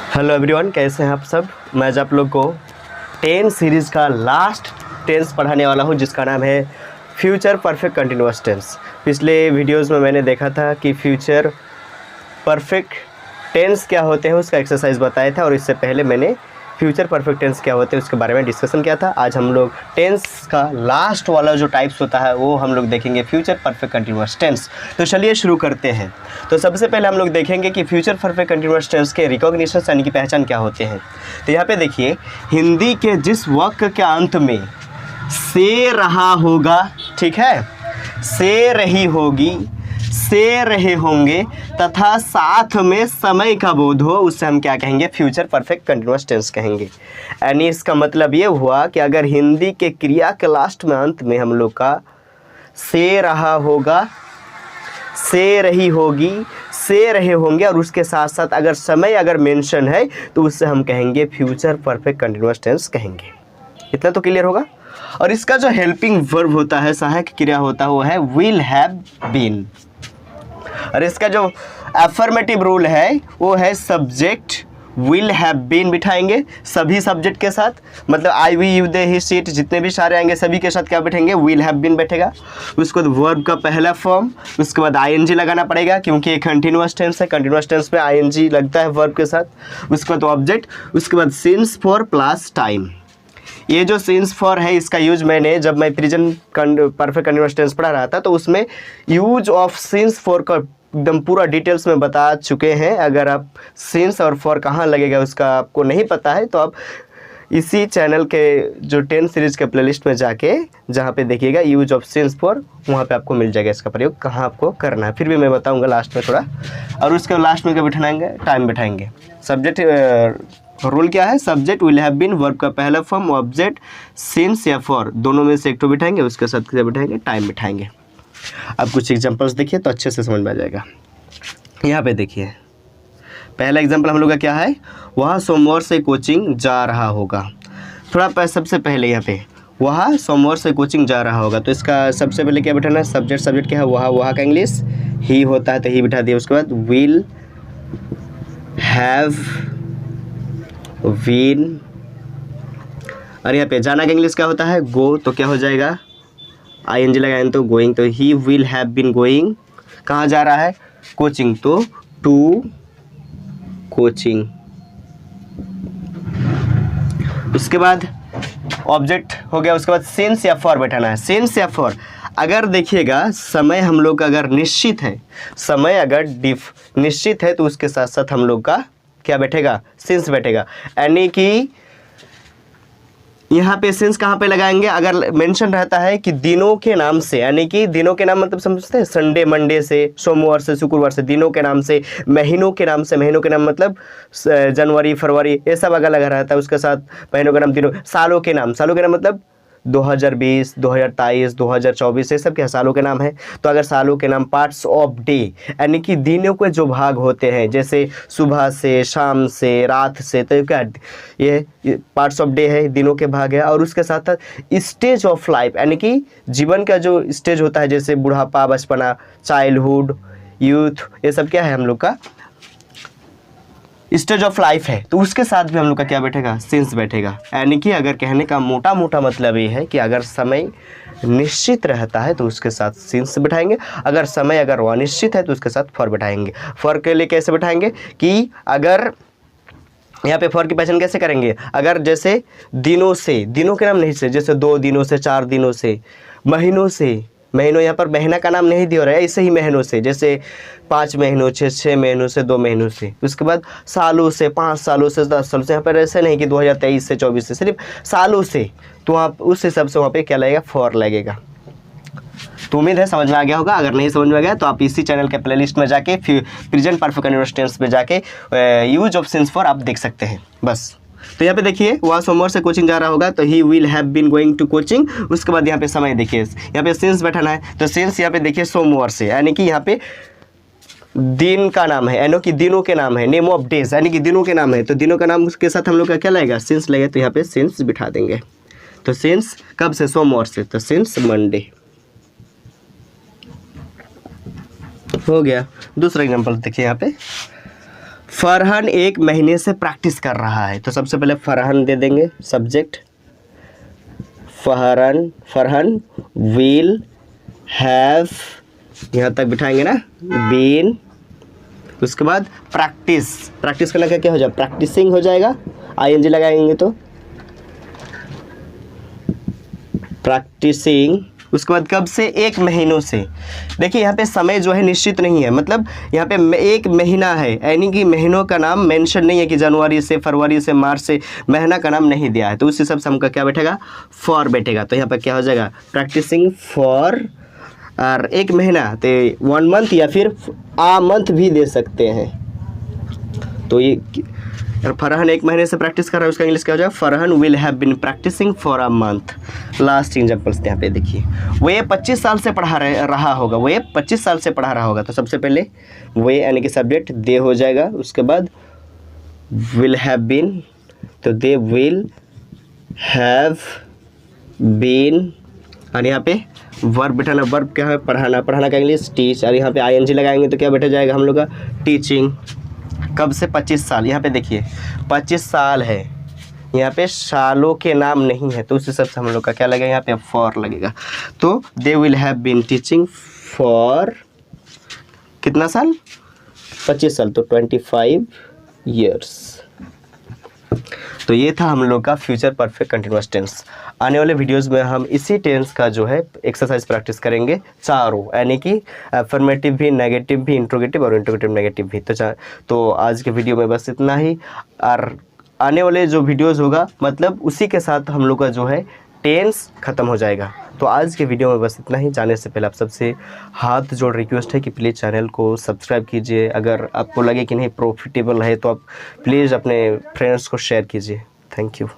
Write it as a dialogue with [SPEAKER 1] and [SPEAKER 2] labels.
[SPEAKER 1] Hello everyone, कैसे हैं आप सब। मैं आज आप लोग को टेंस सीरीज़ का लास्ट टेंस पढ़ाने वाला हूं, जिसका नाम है फ्यूचर परफेक्ट कंटिन्यूअस टेंस। पिछले वीडियोस में मैंने देखा था कि फ्यूचर परफेक्ट टेंस क्या होते हैं, उसका एक्सरसाइज बताया था, और इससे पहले मैंने फ्यूचर परफेक्ट टेंस क्या होते हैं उसके बारे में डिस्कशन किया था। आज हम लोग टेंस का लास्ट वाला जो टाइप्स होता है वो हम लोग देखेंगे, फ्यूचर परफेक्ट कंटिन्यूअस टेंस। तो चलिए शुरू करते हैं। तो सबसे पहले हम लोग देखेंगे कि फ्यूचर परफेक्ट कंटिन्यूअस टेंस के रिकॉग्निशन यानी कि पहचान क्या होते हैं। तो यहाँ पे देखिए, हिंदी के जिस वाक्य के अंत में से रहा होगा, ठीक है, से रही होगी, से रहे होंगे तथा साथ में समय का बोध हो, उससे हम क्या कहेंगे, फ्यूचर परफेक्ट कंटिन्यूअस टेंस कहेंगे। यानी इसका मतलब ये हुआ कि अगर हिंदी के क्रिया के लास्ट में अंत में हम लोग का से रहा होगा, से रही होगी, से रहे होंगे और उसके साथ साथ अगर समय अगर मेंशन है तो उससे हम कहेंगे फ्यूचर परफेक्ट कंटिन्यूअस टेंस कहेंगे। इतना तो क्लियर होगा। और इसका जो हेल्पिंग वर्ब होता है, सहायक क्रिया होता है, वो है विल हैव बीन। और इसका जो अफर्मेटिव रूल है वो है सब्जेक्ट विल हैव बीन बिठाएंगे सभी सब्जेक्ट के साथ, मतलब आई वी यू दे ही सीट जितने भी सारे आएंगे सभी के साथ क्या बैठेंगे, विल हैव बीन बैठेगा। उसके बाद वर्ब का पहला फॉर्म, उसके बाद आईएनजी लगाना पड़ेगा क्योंकि ये कंटिन्यूअस टेंस है, कंटिन्यूअस टेंस में आईएनजी लगता है वर्ब के साथ। उसके बाद ऑब्जेक्ट, उसके बाद सिंस फॉर प्लस टाइम। ये जो सिंस फॉर है इसका यूज मैंने जब मैं प्रेजेंट परफेक्ट कंटिन्यूअस टेंस पढ़ा रहा था तो उसमें यूज ऑफ सिंस फॉर का एकदम पूरा डिटेल्स में बता चुके हैं। अगर आप सिंस और फॉर कहाँ लगेगा उसका आपको नहीं पता है तो आप इसी चैनल के जो 10 सीरीज़ के प्लेलिस्ट में जाके जहाँ पे देखिएगा यूज ऑफ सिंस फॉर, वहाँ पे आपको मिल जाएगा इसका प्रयोग कहाँ आपको करना है। फिर भी मैं बताऊँगा लास्ट में थोड़ा। और उसके लास्ट में क्या बिठाएंगे, टाइम बिठाएंगे। सब्जेक्ट रूल क्या है, subject will have been, verb का पहला फॉर्म, ऑब्जेक्ट सिंस या फॉर, दोनों में से एक तो बिठाएंगे, उसके साथ क्या बिठाएंगे, टाइम बिठाएंगे। अब कुछ एग्जांपल्स देखिए तो अच्छे से समझ में आ जाएगा। यहाँ पे देखिए, पहला एग्जांपल हम लोग का क्या है, वह सोमवार से कोचिंग जा रहा होगा। थोड़ा सबसे पहले यहाँ पे वह सोमवार से कोचिंग जा रहा होगा, तो इसका सबसे पहले क्या बिठाना है, सब्जेक्ट, सब्जेक्ट क्या है, वह का इंग्लिश ही होता है तो ही बिठा दिया। उसके बाद विल हैव बीन, और यहाँ पे जाना का इंग्लिश क्या होता है, गो, तो क्या हो जाएगा, आईएनजी लगाएं तो गोइंग, तो he will have been going, कहाँ जा रहा है, कोचिंग, तो टू कोचिंग। उसके बाद ऑब्जेक्ट हो गया, उसके बाद सिंस या फॉर बैठाना है। सिंस या फॉर, अगर देखिएगा समय हम लोग का अगर निश्चित है, समय अगर निश्चित है तो उसके साथ साथ हम लोग का क्या बैठेगा, सिंस बैठेगा। यानी कि यहाँ पे सिंस कहाँ पे लगाएंगे, अगर मेंशन रहता है कि दिनों के नाम से, यानी कि दिनों के नाम मतलब समझते हैं, संडे मंडे से, सोमवार से शुक्रवार से, दिनों के नाम से, महीनों के नाम से, महीनों के नाम मतलब जनवरी फरवरी ये सब अगर लगा रहता है, उसके साथ महीनों के नाम, दिनों, सालों के नाम, सालों के नाम मतलब 2020, 2023, 2024 ये सब क्या सालों के नाम है। तो अगर सालों के नाम पार्ट्स ऑफ डे, यानी कि दिनों के जो भाग होते हैं, जैसे सुबह से, शाम से, रात से, तो क्या ये पार्ट्स ऑफ डे है, दिनों के भाग है। और उसके साथ साथ स्टेज ऑफ लाइफ, यानी कि जीवन का जो स्टेज होता है, जैसे बुढ़ापा, बचपना, चाइल्डहुड, यूथ, ये सब क्या है हम लोग का स्टेज ऑफ लाइफ है, तो उसके साथ भी हम लोग का क्या बैठेगा, सिंस बैठेगा। यानी कि अगर कहने का मोटा मोटा मतलब ये है कि अगर समय निश्चित रहता है तो उसके साथ सिंस बिठाएंगे, अगर समय अगर अनिश्चित है तो उसके साथ फॉर बिठाएंगे। फॉर के लिए कैसे बिठाएंगे कि अगर यहाँ पे फॉर की पहचान कैसे करेंगे, अगर जैसे दिनों से, दिनों के नाम नहीं से, जैसे 2 दिनों से, 4 दिनों से, महीनों से, महीनों यहाँ पर महीना का नाम नहीं दिया रहा है, ऐसे ही महीनों से, जैसे 5 महीनों से, 6 महीनों से, 2 महीनों से। उसके बाद सालों से, 5 सालों से, 10 सालों से। यहाँ पर ऐसे नहीं कि 2023 से 24 से, सिर्फ सालों से, तो आप उस हिसाब से वहाँ पे क्या लगेगा, फॉर लगेगा। तो उम्मीद है समझ में आ गया होगा। अगर नहीं समझ में आ गया तो आप इसी चैनल के प्लेलिस्ट में जाके प्रेजेंट परफेक्ट कंटिन्यूअस टेंस में जाके यूज ऑफ सिंस फॉर आप देख सकते हैं बस। तो यहाँ पे देखिए, वह सोमवार से कोचिंग जा रहा होगा, तो he will have been going to coaching. उसके बाद यहाँ पे समय देखिए, यहाँ पे सिंस बैठाना है, तो सिंस यहाँ पे देखिए सोमवार से, यानी कि यहाँ पे दिन का नाम है, यानी कि दिनों के नाम है, नेम ऑफ डेज, यानी कि दिनों के नाम है, तो दिनों का नाम उसके साथ हम लोग का क्या लगेगा, सिंस लगेगा, तो यहाँ पे सिंस बिठा देंगे। तो सिंस कब से, सोमवार से, तो सिंस मंडे हो गया। दूसरा एग्जाम्पल देखिए, यहाँ पे फरहान 1 महीने से प्रैक्टिस कर रहा है। तो सबसे पहले फरहान दे देंगे सब्जेक्ट, फरहान विल हैव, यहाँ तक बिठाएंगे ना, बीन। उसके बाद प्रैक्टिस करना क्या हो जाएगा, प्रैक्टिसिंग हो जाएगा, आईएनजी लगाएंगे तो प्रैक्टिसिंग। उसके बाद कब से, 1 महीनों से। देखिए यहाँ पे समय जो है निश्चित नहीं है, मतलब यहाँ पे 1 महीना है, यानी कि महीनों का नाम मेंशन नहीं है कि जनवरी से, फरवरी से, मार्च से, महीना का नाम नहीं दिया है। तो उस हिसाब से हमका क्या बैठेगा, फॉर बैठेगा। तो यहाँ पे क्या हो जाएगा, प्रैक्टिसिंग फॉर, और 1 महीना तो 1 मंथ या फिर आ मंथ भी दे सकते हैं। तो ये फरहान 1 महीने से प्रैक्टिस कर रहा है, उसका इंग्लिश क्या हो जाएगा, Farhan will have been practising for a month. Last examples यहाँ पे देखिए, वो ये 25 साल से पढ़ा रहा होगा, वो ये 25 साल से पढ़ा रहा होगा। तो सबसे पहले वो यानी कि सब्जेक्ट दे हो जाएगा, उसके बाद विल हैव बीन, तो दे विल हैव बीन, और यहाँ पे वर्ब बिठाना, वर्ब क्या है, पढ़ाना, पढ़ाना का इंग्लिश टीच, और यहाँ पे आईएनजी लगाएंगे तो क्या बैठा जाएगा हम लोग का, टीचिंग। कब से, 25 साल। यहाँ पे देखिए 25 साल है, यहाँ पे सालों के नाम नहीं है, तो उस हिसाब से हम लोग का क्या लगेगा, यहाँ पे फॉर लगेगा। तो they will have been teaching for कितना साल, 25 साल, तो 25 ईयर्स। तो ये था हम लोग का फ्यूचर परफेक्ट कंटिन्यूअस टेंस। आने वाले वीडियोस में हम इसी टेंस का जो है एक्सरसाइज प्रैक्टिस करेंगे चारों, यानी कि अफर्मेटिव भी, नेगेटिव भी, इंट्रोगेटिव और इंट्रोगेटिव नेगेटिव भी। तो आज के वीडियो में बस इतना ही, और आने वाले जो वीडियोस होगा मतलब उसी के साथ हम लोग का जो है टेंस ख़त्म हो जाएगा। तो आज के वीडियो में बस इतना ही। जाने से पहले आप सबसे हाथ जोड़ रिक्वेस्ट है कि प्लीज़ चैनल को सब्सक्राइब कीजिए। अगर आपको लगे कि नहीं प्रॉफिटेबल है तो आप प्लीज़ अपने फ्रेंड्स को शेयर कीजिए। Thank you.